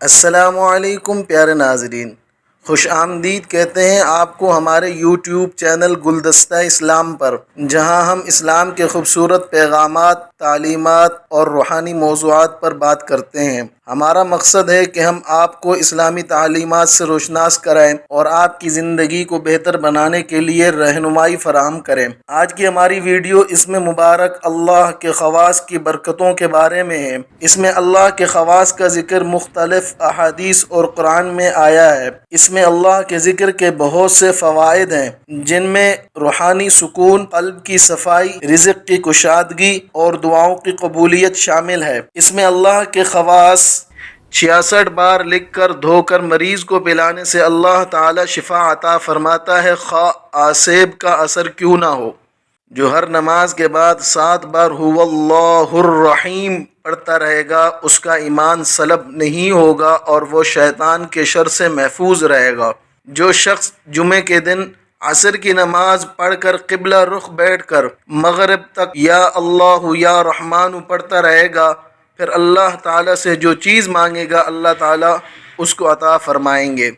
السلام علیکم پیارے ناظرین، خوش آمدید کہتے ہیں آپ کو ہمارے یوٹیوب چینل گلدستہ اسلام پر، جہاں ہم اسلام کے خوبصورت پیغامات، تعلیمات اور روحانی موضوعات پر بات کرتے ہیں۔ ہمارا مقصد ہے کہ ہم آپ کو اسلامی تعلیمات سے روشناس کرائیں اور آپ کی زندگی کو بہتر بنانے کے لیے رہنمائی فراہم کریں۔ آج کی ہماری ویڈیو اسم مبارک اللہ کے خواص کی برکتوں کے بارے میں ہے۔ اس میں اللہ کے خواص کا ذکر مختلف احادیث اور قرآن میں آیا ہے۔ اس میں اللہ کے ذکر کے بہت سے فوائد ہیں، جن میں روحانی سکون، قلب کی صفائی، رزق کی کشادگی اور دعاؤں کی قبولیت شامل ہے۔ اس میں اللہ کے خواص 66 بار لکھ کر دھو کر مریض کو پلانے سے اللہ تعالی شفا عطا فرماتا ہے، خواہ آسیب کا اثر کیوں نہ ہو۔ جو ہر نماز کے بعد 7 بار هو اللہ الرحیم پڑھتا رہے گا، اس کا ایمان سلب نہیں ہوگا اور وہ شیطان کے شر سے محفوظ رہے گا۔ جو شخص جمعے کے دن عصر کی نماز پڑھ کر قبلہ رخ بیٹھ کر مغرب تک یا اللہ یا رحمان پڑھتا رہے گا، پھر اللہ تعالیٰ سے جو چیز مانگے گا اللہ تعالیٰ اس کو عطا فرمائیں گے۔